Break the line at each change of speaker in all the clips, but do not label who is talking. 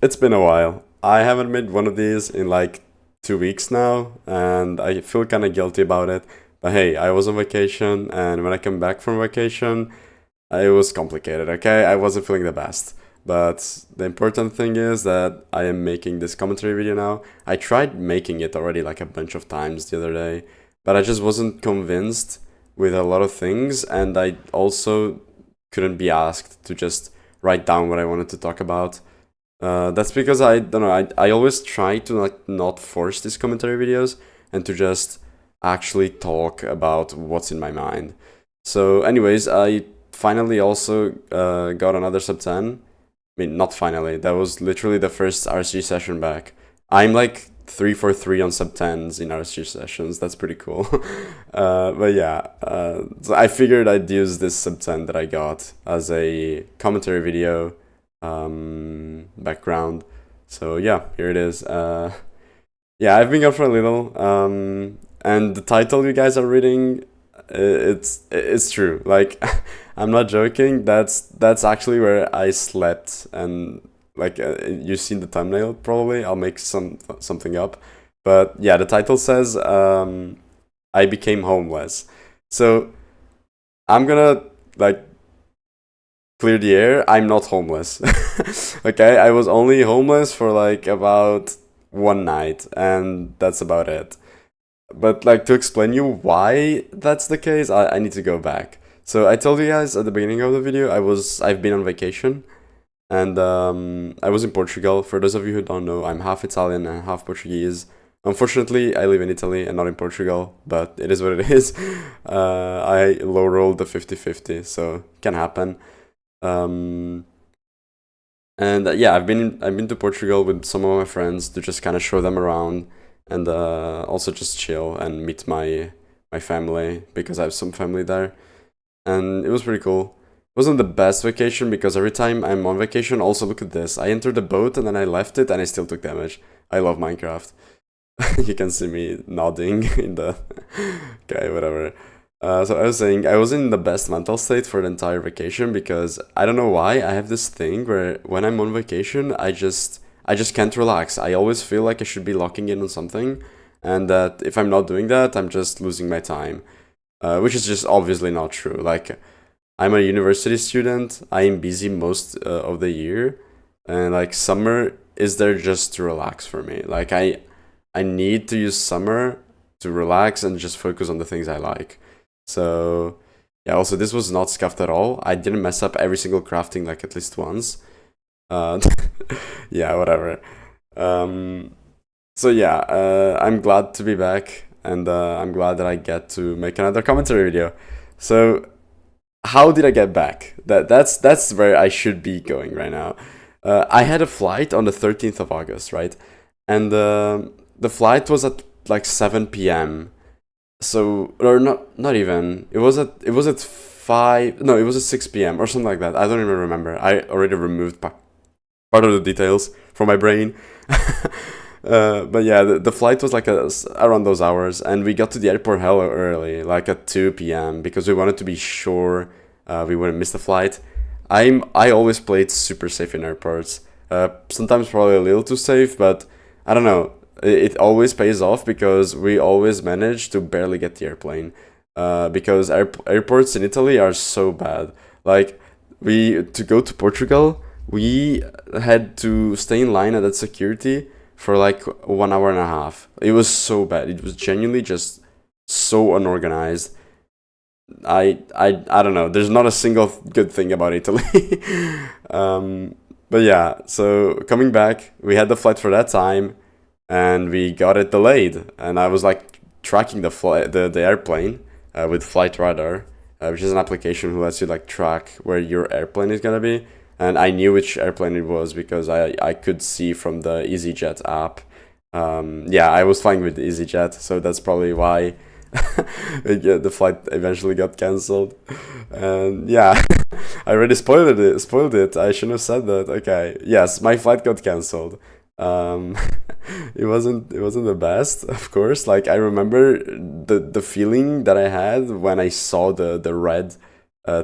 It's been a while. I haven't made one of these in like 2 weeks now, and I feel kind of guilty about it. But hey, I was on vacation, and when I came back from vacation, it was complicated, okay? I wasn't feeling the best. But the important thing is that I am making this commentary video now. I tried making it already like a bunch of times the other day, but I just wasn't convinced with a lot of things, and I also couldn't be asked to just write down what I wanted to talk about. That's because I don't know. I always try to like not force these commentary videos and to just actually talk about what's in my mind. So, anyways, I finally also got another sub 10. I mean, not finally. That was literally the first RSG session back. I'm like 3 for 3 on sub 10s in RSG sessions. That's pretty cool. But yeah, so I figured I'd use this sub 10 that I got as a commentary video background. So yeah, here it is. Yeah, I've been gone for a little. And the title you guys are reading, it's true. Like, I'm not joking. That's actually where I slept, and like you've seen the thumbnail probably. I'll make something up, but yeah, the title says I became homeless. So I'm gonna like clear the air. I'm not homeless. Okay, I was only homeless for like about one night, and that's about it. But like to explain you why that's the case, I need to go back. So I told you guys at the beginning of the video I've been on vacation, and I was in Portugal. For those of you who don't know, I'm half Italian and half Portuguese. Unfortunately, I live in Italy and not in Portugal, but it is what it is. I low rolled the 50-50, so can happen. Um, and yeah, I've been to Portugal with some of my friends to just kind of show them around, and also just chill and meet my family because I have some family there, and it was pretty cool. It wasn't the best vacation because every time I'm on vacation, also look at this. I entered the boat and then I left it and I still took damage. I love Minecraft. You can see me nodding in the. Okay, whatever. So I was saying I was in the best mental state for the entire vacation because I don't know why I have this thing where when I'm on vacation I just can't relax. I always feel like I should be locking in on something, and that if I'm not doing that, I'm just losing my time, which is just obviously not true. Like, I'm a university student. I am busy most of the year, and like summer is there just to relax for me. Like, I need to use summer to relax and just focus on the things I like. So yeah. Also, this was not scuffed at all. I didn't mess up every single crafting like at least once. Uh, yeah, whatever. Um, so yeah, I'm glad to be back, and I'm glad that I get to make another commentary video. So how did I get back? That's where I should be going right now. I had a flight on the 13th of August, right? And the flight was at like 7 p.m. So, or not even. It was at 5. No, it was at 6 p.m. or something like that. I don't even remember. I already removed part of the details from my brain. But yeah, the flight was like around those hours, and we got to the airport hella early, like at 2 p.m. because we wanted to be sure we wouldn't miss the flight. I always played super safe in airports. Sometimes probably a little too safe, but I don't know. It always pays off because we always manage to barely get the airplane. Because airports in Italy are so bad. Like, we to go to Portugal, we had to stay in line at that security for like 1 hour and a half. It was so bad. It was genuinely just so unorganized. I don't know. There's not a single good thing about Italy. um, but yeah, so coming back, we had the flight for that time, and we got it delayed. And I was like tracking the airplane with Flight Radar, which is an application who lets you like track where your airplane is gonna be. And I knew which airplane it was because I could see from the EasyJet app. Yeah, I was flying with EasyJet, so that's probably why the flight eventually got cancelled. And yeah, I already spoiled it. Spoiled it. I shouldn't have said that. Okay. Yes, my flight got cancelled. Um, it wasn't the best, of course. Like, I remember the feeling that I had when I saw the red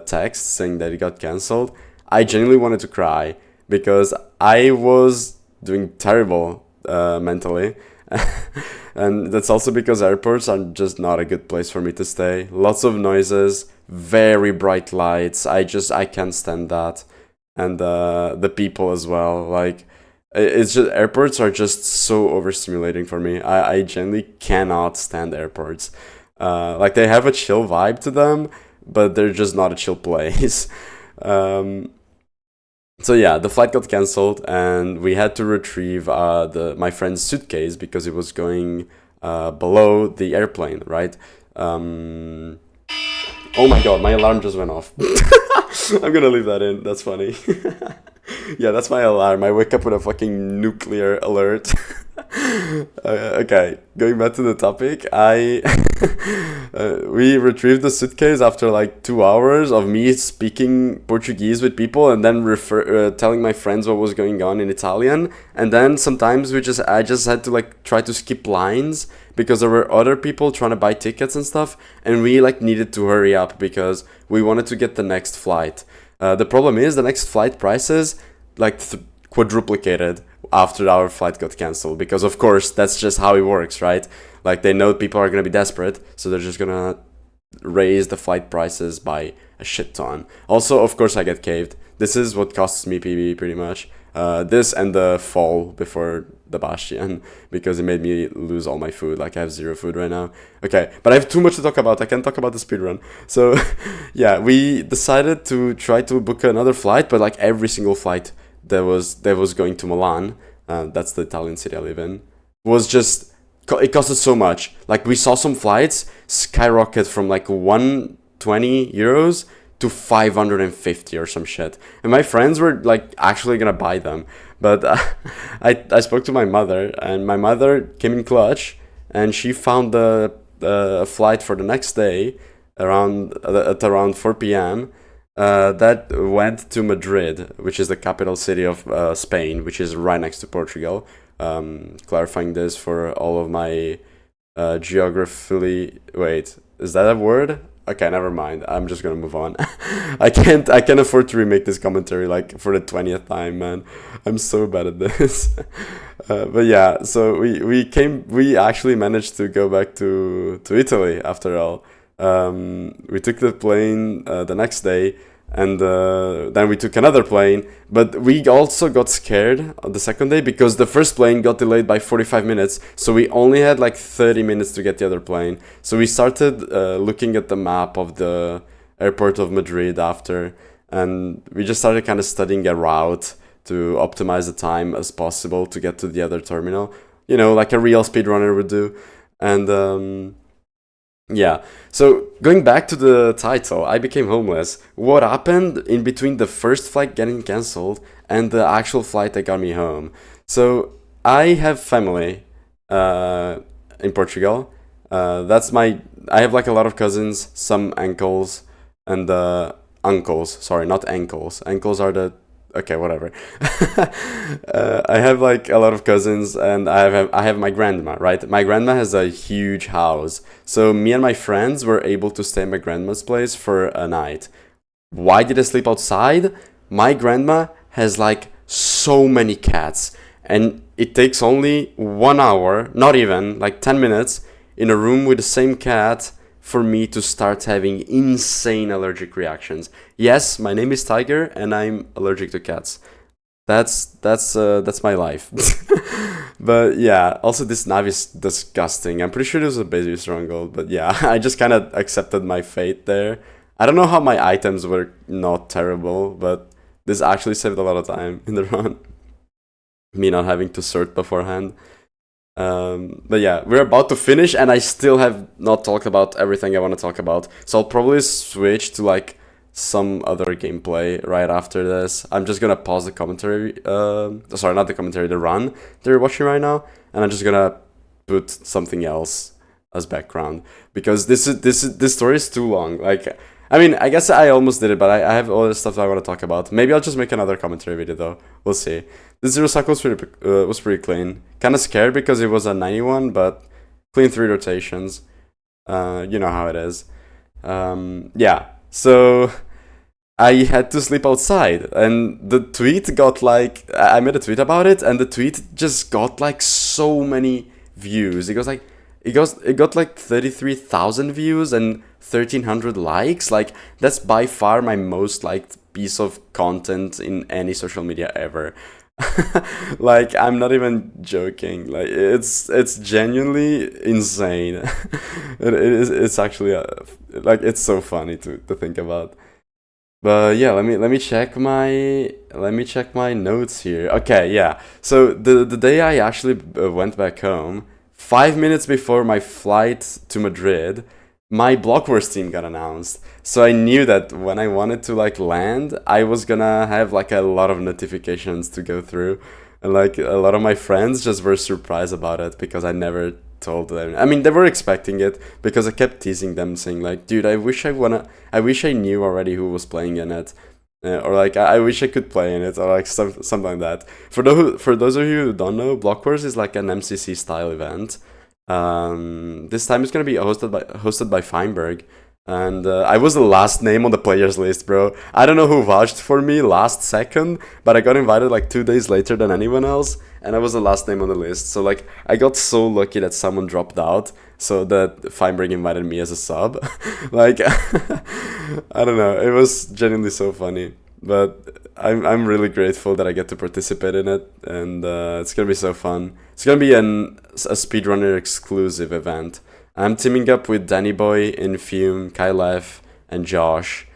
text saying that it got cancelled. I genuinely wanted to cry because I was doing terrible mentally. And that's also because airports are just not a good place for me to stay. Lots of noises, very bright lights. I can't stand that. And the people as well. Like it's just airports are just so overstimulating for me. I genuinely cannot stand airports. Like they have a chill vibe to them, but they're just not a chill place. Um, so yeah, the flight got cancelled, and we had to retrieve the my friend's suitcase because it was going below the airplane, right? Um, oh my god, my alarm just went off. I'm gonna leave that in. That's funny. Yeah, that's my alarm. I wake up with a fucking nuclear alert. Okay, going back to the topic, I we retrieved the suitcase after like 2 hours of me speaking Portuguese with people and then telling my friends what was going on in Italian, and then sometimes I just had to like try to skip lines because there were other people trying to buy tickets and stuff, and we like needed to hurry up because we wanted to get the next flight. The problem is the next flight prices like quadruplicated after our flight got cancelled because of course that's just how it works, right? Like they know people are gonna be desperate, so they're just gonna raise the flight prices by a shit ton. Also, of course, I get caved. This is what costs me PB pretty much. This and the fall before the Bastion because it made me lose all my food. Like I have zero food right now. Okay, but I have too much to talk about. I can't talk about the speedrun. So yeah, we decided to try to book another flight, but like every single flight that was going to Milan, that's the Italian city I live in, was just it costed so much. Like we saw some flights skyrocket from like 120 euros to 550 or some shit, and my friends were like actually gonna buy them, but I spoke to my mother, and my mother came in clutch, and she found the flight for the next day at around 4 p.m. That went to Madrid, which is the capital city of Spain, which is right next to Portugal. Clarifying this for all of my geographically. Wait, is that a word? Okay, never mind. I'm just gonna move on. I can't afford to remake this commentary like for the 20th time, man. I'm so bad at this. But yeah, so we actually managed to go back to Italy after all. We took the plane the next day, and then we took another plane, but we also got scared on the second day because the first plane got delayed by 45 minutes, so we only had like 30 minutes to get the other plane. So we started looking at the map of the airport of Madrid after, and we just started kind of studying a route to optimize the time as possible to get to the other terminal, like a real speedrunner would do. And yeah, so going back to the title, I became homeless. What happened in between the first flight getting cancelled and the actual flight that got me home? So I have family in Portugal. I have like a lot of cousins, some uncles, and uncles. Sorry, not ankles. Ankles are the okay, whatever. I have like a lot of cousins, and I have my grandma, right? My grandma has a huge house, so me and my friends were able to stay at my grandma's place for a night. Why did I sleep outside? My grandma has like so many cats, and it takes only 1 hour, not even like 10 minutes, in a room with the same cat for me to start having insane allergic reactions. Yes, my name is Tiger, and I'm allergic to cats. That's my life. But yeah, also this nav is disgusting. I'm pretty sure this was a baby stronghold, but yeah, I just kind of accepted my fate there. I don't know how my items were not terrible, but this actually saved a lot of time in the run. Me not having to sort beforehand. But yeah, we're about to finish, and I still have not talked about everything I want to talk about. So I'll probably switch to like some other gameplay right after this. I'm just gonna pause the commentary. Sorry, not the commentary, the run that you're watching right now, and I'm just gonna put something else as background because this story is too long. Like, I mean, I guess I almost did it, but I have all the stuff that I want to talk about. Maybe I'll just make another commentary video though. We'll see. This zero cycle was pretty clean. Kind of scared because it was a 91, but clean 3 rotations. You know how it is. Yeah. So I had to sleep outside, and the tweet got like, I made a tweet about it, and the tweet just got like so many views. It goes like, it got like 33,000 views and 1,300 likes. Like, that's by far my most liked piece of content in any social media ever. Like, I'm not even joking. Like, it's genuinely insane. It's actually like, it's so funny to think about. But yeah, let me check my notes here. Okay, yeah. So the day I actually went back home, 5 minutes before my flight to Madrid, my Blockwurst team got announced. So I knew that when I wanted to like land, I was gonna have like a lot of notifications to go through. And like a lot of my friends just were surprised about it because I never told them. I mean, they were expecting it because I kept teasing them, saying like, "Dude, I wish I knew already who was playing in it, or like I wish I could play in it, or like something like that." For those of you who don't know, Block Wars is like an MCC style event. This time it's gonna be hosted by Feinberg, and I was the last name on the players list, bro. I don't know who vouched for me last second, but I got invited like 2 days later than anyone else, and I was the last name on the list. So like I got so lucky that someone dropped out, so that Feinberg invited me as a sub. Like I don't know, it was genuinely so funny. But I'm really grateful that I get to participate in it, and it's gonna be so fun. It's gonna be a speedrunner exclusive event. I'm teaming up with Danny Boy, Infume, Kylef, and Josh.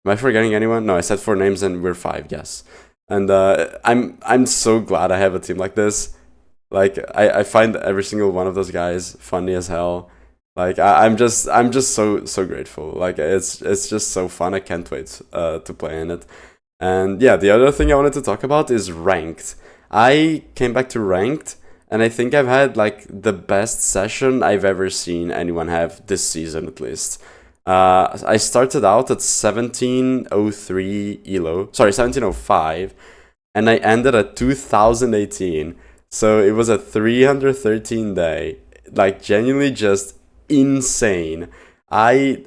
Am I forgetting anyone? No, I said 4 names and we're 5. Yes, and I'm so glad I have a team like this. Like I find every single one of those guys funny as hell. Like I'm just so grateful. Like it's just so fun. I can't wait to play in it. And yeah, the other thing I wanted to talk about is ranked. I came back to ranked, and I think I've had like the best session I've ever seen anyone have this season at least. I started out at 1703 elo, sorry 1705, and I ended at 2018. So it was a 313 day, like genuinely just insane. I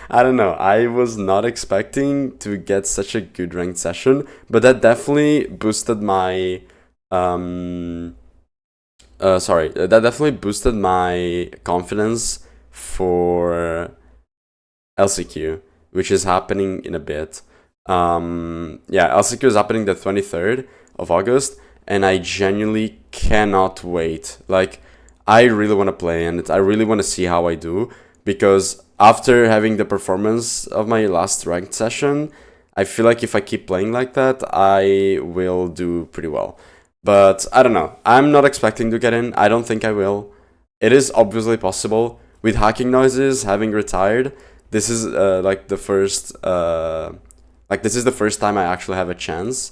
I don't know. I was not expecting to get such a good ranked session, but that definitely boosted my that definitely boosted my confidence for LCQ, which is happening in a bit. Yeah, LCQ is happening the 23rd of August, and I genuinely cannot wait. Like, I really want to play in it. I really want to see how I do, because after having the performance of my last ranked session, I feel like if I keep playing like that, I will do pretty well. But I don't know. I'm not expecting to get in. I don't think I will. It is obviously possible. With Hacking Noises having retired, this is like the first this is the first time I actually have a chance.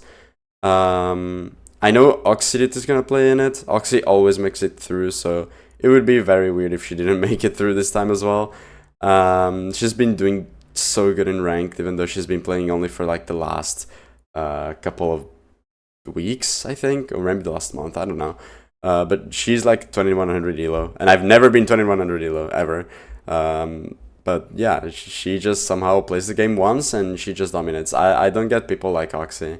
I know Oxidit is gonna play in it. Oxy always makes it through, so it would be very weird if she didn't make it through this time as well. She's been doing so good in ranked, even though she's been playing only for like the last couple of weeks, I think, or maybe the last month. I don't know. But she's like 2100 elo, and I've never been 2100 elo ever. But yeah, she just somehow plays the game once and she just dominates. I don't get people like Oxy,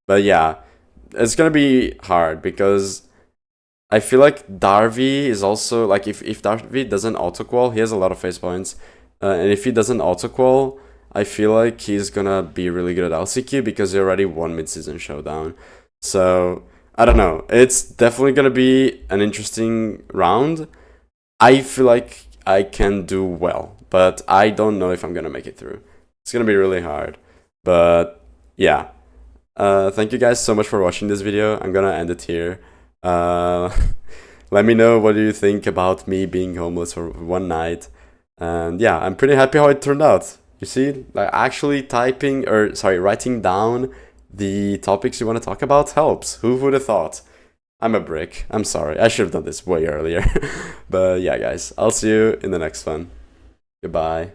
but yeah, it's gonna be hard because I feel like Darby is also like, if Darby doesn't autoqual, he has a lot of face points, and if he doesn't autoqual, I feel like he's gonna be really good at LCQ because he already won mid-season showdown. So I don't know. It's definitely gonna be an interesting round. I feel like I can do well, but I don't know if I'm gonna make it through. It's gonna be really hard. But yeah. Thank you guys so much for watching this video. I'm gonna end it here. Let me know what do you think about me being homeless for one night. And yeah, I'm pretty happy how it turned out. You see, like actually writing down the topics you want to talk about helps. Who would have thought? I'm a brick. I'm sorry. I should have done this way earlier. But yeah, guys, I'll see you in the next one. Goodbye.